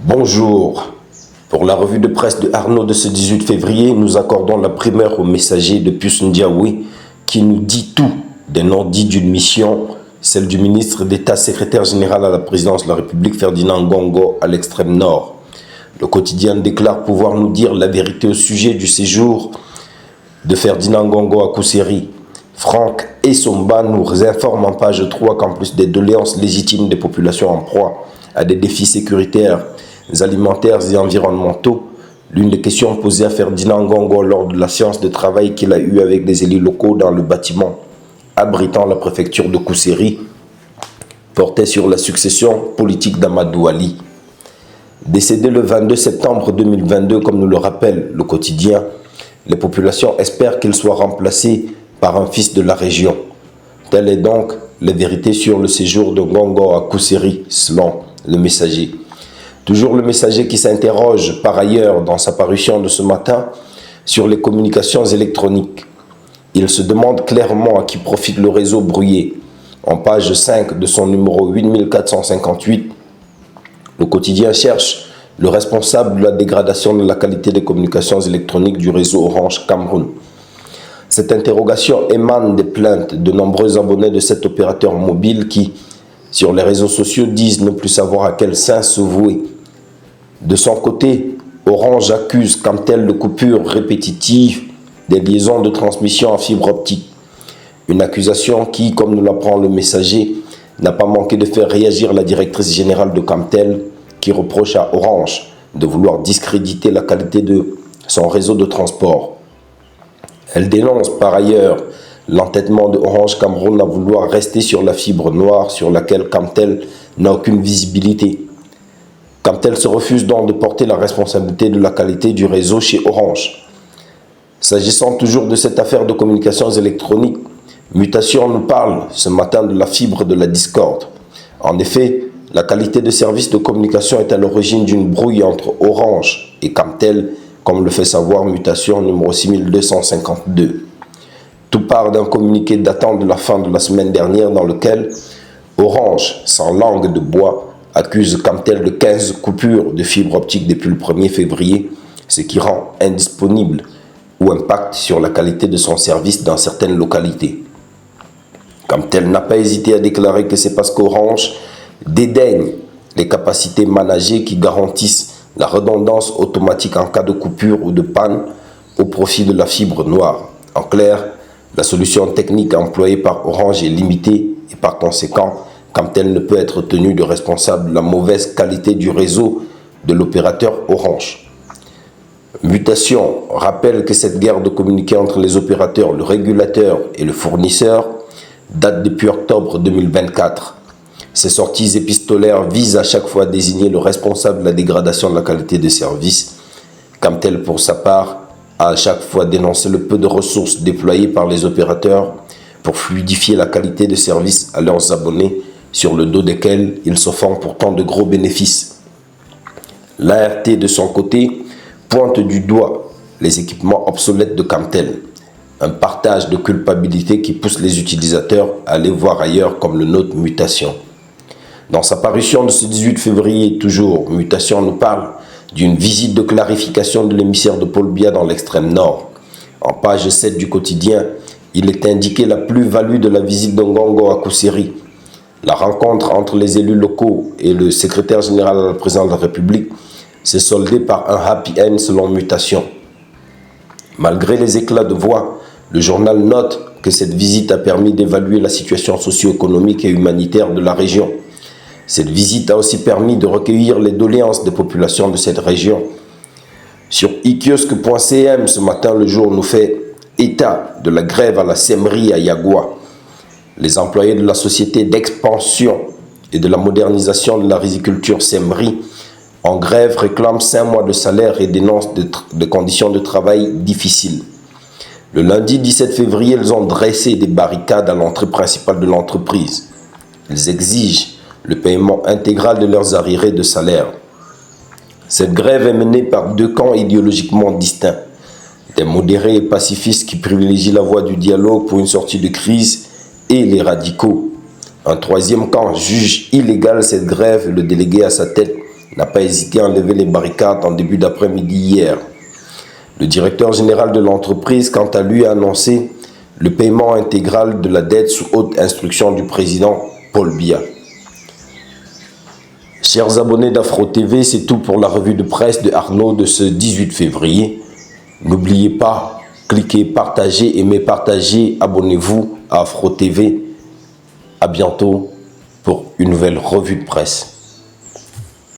Bonjour. Pour la revue de presse de Arnaud de ce 18 février, nous accordons la primeur au messager de Pius Ndiaoui qui nous dit tout des non-dits d'une mission, celle du ministre d'État secrétaire général à la présidence de la République Ferdinand Ngongo à l'extrême nord. Le quotidien déclare pouvoir nous dire la vérité au sujet du séjour de Ferdinand Ngongo à Kousséri. Franck Essomba nous informe en page 3 qu'en plus des doléances légitimes des populations en proie à des défis sécuritaires, alimentaires et environnementaux, l'une des questions posées à Ferdinand Ngongo lors de la séance de travail qu'il a eue avec des élus locaux dans le bâtiment abritant la préfecture de Kousséri portait sur la succession politique d'Amadou Ali. Décédé le 22 septembre 2022, comme nous le rappelle le quotidien, les populations espèrent qu'il soit remplacé par un fils de la région. Telle est donc la vérité sur le séjour de Ngongo à Kousséri, selon le messager. Toujours le messager qui s'interroge par ailleurs dans sa parution de ce matin sur les communications électroniques. Il se demande clairement à qui profite le réseau brouillé. En page 5 de son numéro 8458, le quotidien cherche le responsable de la dégradation de la qualité des communications électroniques du réseau Orange Cameroun. Cette interrogation émane des plaintes de nombreux abonnés de cet opérateur mobile qui, sur les réseaux sociaux, disent ne plus savoir à quel saint se vouer. De son côté, Orange accuse Camtel de coupures répétitives des liaisons de transmission en fibre optique. Une accusation qui, comme nous l'apprend le messager, n'a pas manqué de faire réagir la directrice générale de Camtel qui reproche à Orange de vouloir discréditer la qualité de son réseau de transport. Elle dénonce par ailleurs l'entêtement de Orange Cameroun à vouloir rester sur la fibre noire sur laquelle Camtel n'a aucune visibilité. Camtel se refuse donc de porter la responsabilité de la qualité du réseau chez Orange. S'agissant toujours de cette affaire de communications électroniques, Mutation nous parle ce matin de la fibre de la discorde. En effet, la qualité de service de communication est à l'origine d'une brouille entre Orange et Camtel, comme le fait savoir Mutation numéro 6252. Tout part d'un communiqué datant de la fin de la semaine dernière dans lequel Orange, sans langue de bois, accuse Camtel de 15 coupures de fibre optique depuis le 1er février, ce qui rend indisponible ou impacte sur la qualité de son service dans certaines localités. Camtel n'a pas hésité à déclarer que c'est parce qu'Orange dédaigne les capacités managées qui garantissent la redondance automatique en cas de coupure ou de panne au profit de la fibre noire. En clair, la solution technique employée par Orange est limitée et par conséquent, Camtel ne peut être tenu de responsable de la mauvaise qualité du réseau de l'opérateur Orange. Mutation rappelle que cette guerre de communiquer entre les opérateurs, le régulateur et le fournisseur date depuis octobre 2024. Ces sorties épistolaires visent à chaque fois à désigner le responsable de la dégradation de la qualité des services. Camtel, pour sa part, a à chaque fois dénoncé le peu de ressources déployées par les opérateurs pour fluidifier la qualité de service à leurs abonnés, sur le dos desquels ils se font pourtant de gros bénéfices. L'ART, de son côté, pointe du doigt les équipements obsolètes de Camtel, un partage de culpabilité qui pousse les utilisateurs à aller voir ailleurs comme le note Mutation. Dans sa parution de ce 18 février, toujours, Mutation nous parle d'une visite de clarification de l'émissaire de Paul Biya dans l'extrême nord. En page 7 du quotidien, il est indiqué la plus-value de la visite de Ngongo à Kousséri. La rencontre entre les élus locaux et le secrétaire général de la présidence de la République s'est soldée par un happy end selon Mutation. Malgré les éclats de voix, le journal note que cette visite a permis d'évaluer la situation socio-économique et humanitaire de la région. Cette visite a aussi permis de recueillir les doléances des populations de cette région. Sur ikiosque.cm, ce matin, le jour nous fait état de la grève à la Semri à Yagua. Les employés de la société d'expansion et de la modernisation de la riziculture Semri en grève réclament 5 mois de salaire et dénoncent des conditions de travail difficiles. Le lundi 17 février, ils ont dressé des barricades à l'entrée principale de l'entreprise. Ils exigent le paiement intégral de leurs arriérés de salaire. Cette grève est menée par deux camps idéologiquement distincts. Des modérés et pacifistes qui privilégient la voie du dialogue pour une sortie de crise et les radicaux. Un troisième camp juge illégale cette grève et le délégué à sa tête n'a pas hésité à enlever les barricades en début d'après-midi hier. Le directeur général de l'entreprise, quant à lui, a annoncé le paiement intégral de la dette sous haute instruction du président Paul Biya. Chers abonnés d'Afro TV, c'est tout pour la revue de presse de Arnaud de ce 18 février. N'oubliez pas, cliquez, partagez, aimez, partagez, abonnez-vous à Afro TV. À bientôt pour une nouvelle revue de presse.